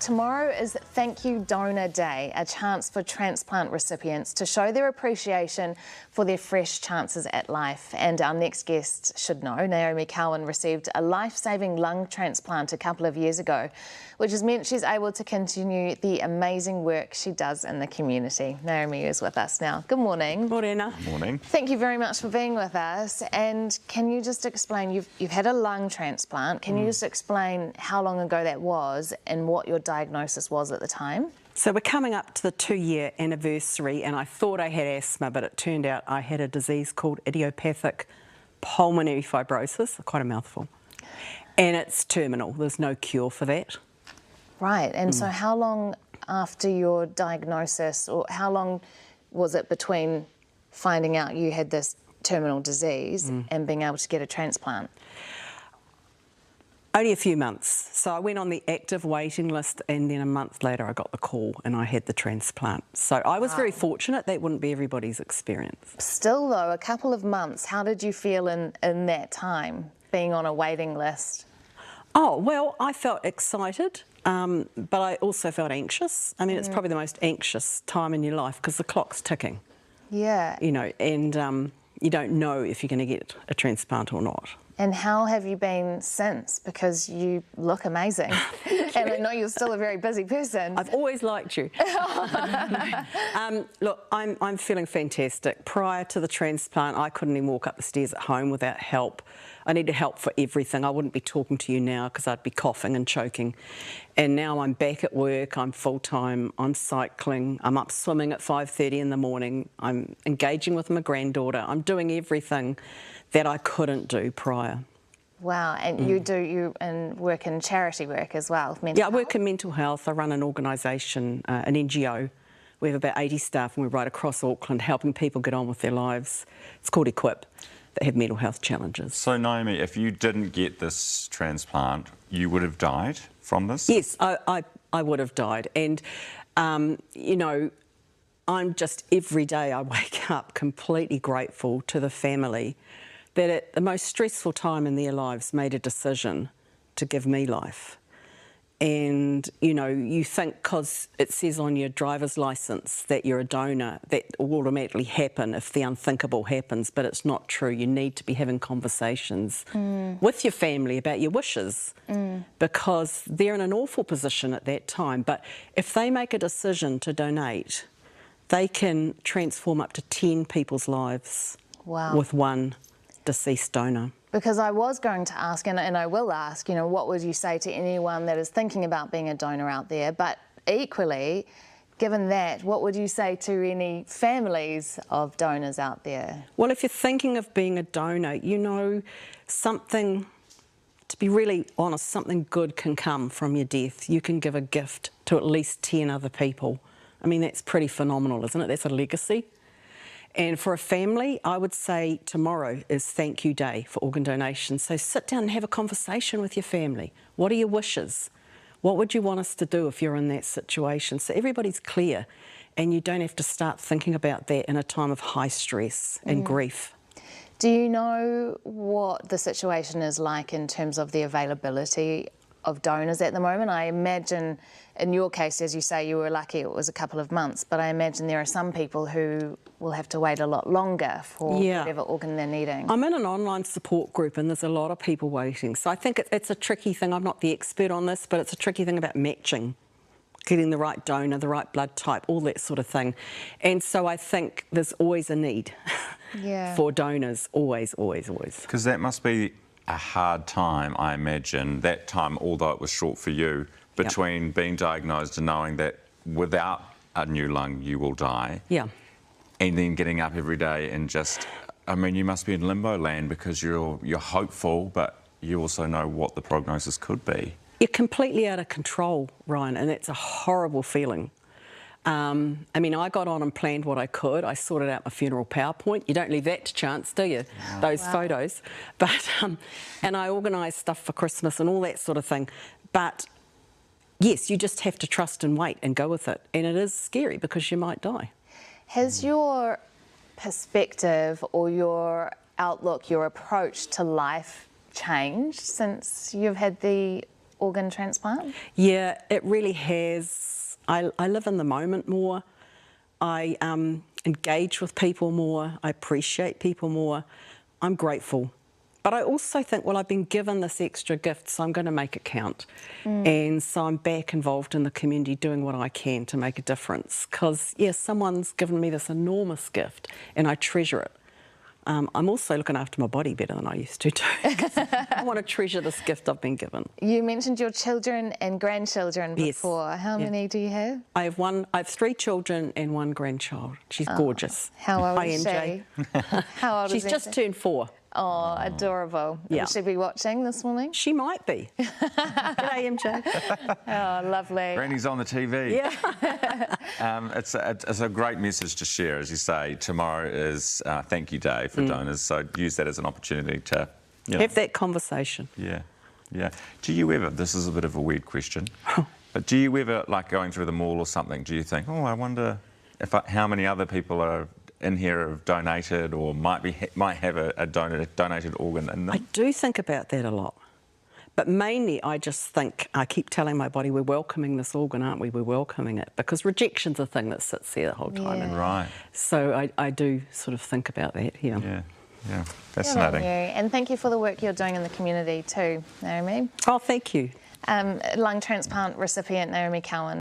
Tomorrow is Thank You Donor Day, a chance for transplant recipients to show their appreciation for their fresh chances at life. And our next guest should know, Naomi Cowan received a life-saving lung transplant a couple of years ago, which has meant she's able to continue the amazing work she does in the community. Naomi is with us now. Good morning. Morena. Morning. Thank you very much for being with us. And can you just explain, you've had a lung transplant, can you just explain how long ago that was and what your diagnosis was at the time? So we're coming up to the 2-year anniversary, and I thought I had asthma, but it turned out I had a disease called idiopathic pulmonary fibrosis, quite a mouthful, and it's terminal. There's no cure for that. Right, and so how long after your diagnosis, or how long was it between finding out you had this terminal disease and being able to get a transplant? Only a few months. So I went on the active waiting list, and then a month later I got the call and I had the transplant. So I was very fortunate. That wouldn't be everybody's experience. Still though, a couple of months, how did you feel in that time, being on a waiting list? Oh, well, I felt excited, but I also felt anxious. I mean, it's probably the most anxious time in your life because the clock's ticking. Yeah. You know, and you don't know if you're going to get a transplant or not. And how have you been since? Because you look amazing. And I know you're still a very busy person. I've always liked you. Look, I'm feeling fantastic. Prior to the transplant, I couldn't even walk up the stairs at home without help. I needed help for everything. I wouldn't be talking to you now because I'd be coughing and choking. And now I'm back at work, I'm full-time, I'm cycling, I'm up swimming at 5:30 in the morning, I'm engaging with my granddaughter, I'm doing everything that I couldn't do prior. Wow, and you work in charity work as well? Yeah, I work in mental health. I run an organisation, an NGO. We have about 80 staff and we're right across Auckland helping people get on with their lives. It's called Equip, that have mental health challenges. So Naomi, if you didn't get this transplant, you would have died from this? Yes, I would have died. And, you know, I'm just, every day I wake up completely grateful to the family that at the most stressful time in their lives made a decision to give me life. And, you know, you think because it says on your driver's licence that you're a donor, that will automatically happen if the unthinkable happens, but it's not true. You need to be having conversations with your family about your wishes because they're in an awful position at that time. But if they make a decision to donate, they can transform up to 10 people's lives with one deceased donor. Because I was going to ask, and I will ask, you know, what would you say to anyone that is thinking about being a donor out there? But equally, given that, what would you say to any families of donors out there? Well, if you're thinking of being a donor, you know, something, to be really honest, something good can come from your death. You can give a gift to at least 10 other people. I mean, that's pretty phenomenal, isn't it? That's a legacy. And for a family, I would say tomorrow is Thank You Day for organ donation. So sit down and have a conversation with your family. What are your wishes? What would you want us to do if you're in that situation? So everybody's clear and you don't have to start thinking about that in a time of high stress and grief. Do you know what the situation is like in terms of the availability of donors at the moment? I imagine in your case, as you say, you were lucky it was a couple of months, but I imagine there are some people who will have to wait a lot longer for whatever organ they're needing. I'm in an online support group and there's a lot of people waiting. So I think it's a tricky thing. I'm not the expert on this, but it's a tricky thing about matching, getting the right donor, the right blood type, all that sort of thing. And so I think there's always a need for donors, always, always, always. Because that must be a hard time, I imagine, that time, although it was short for you, between being diagnosed and knowing that without a new lung you will die. And then getting up every day and just, I mean, you must be in limbo land because you're hopeful, but you also know what the prognosis could be. You're completely out of control, Ryan, and it's a horrible feeling. I mean, I got on and planned what I could. I sorted out my funeral PowerPoint. You don't leave that to chance, do you? Those photos. But and I organised stuff for Christmas and all that sort of thing. But yes, you just have to trust and wait and go with it. And it is scary because you might die. Has your perspective or your outlook, your approach to life changed since you've had the organ transplant? Yeah, it really has. I live in the moment more. I engage with people more. I appreciate people more. I'm grateful. But I also think, well, I've been given this extra gift, so I'm going to make it count. And so I'm back involved in the community doing what I can to make a difference. Because, yeah, someone's given me this enormous gift and I treasure it. I'm also looking after my body better than I used to too. I want to treasure this gift I've been given. You mentioned your children and grandchildren before. Yes. How many do you have? I have 3 children and 1 grandchild. She's gorgeous. How old Hi, is MJ. she? How old She's is just turned 4. Oh, adorable. Yeah. Will she be watching this morning? She might be. G'day, MJ. Oh, lovely. Granny's on the TV. Yeah. It's a great message to share. As you say, tomorrow is Thank You Day for donors, so use that as an opportunity to have that conversation. Yeah, yeah. Do you ever, this is a bit of a weird question, but do you ever, like going through the mall or something, do you think, oh, I wonder if how many other people are in here have donated or might have a donated organ in them? I do think about that a lot. But mainly I just think, I keep telling my body, we're welcoming this organ, aren't we? We're welcoming it. Because rejection's a thing that sits there the whole time. Yeah. Right. So I do sort of think about that, yeah. Yeah, fascinating. Good on you. And thank you for the work you're doing in the community too, Naomi. Oh, thank you. Lung transplant recipient Naomi Cowan.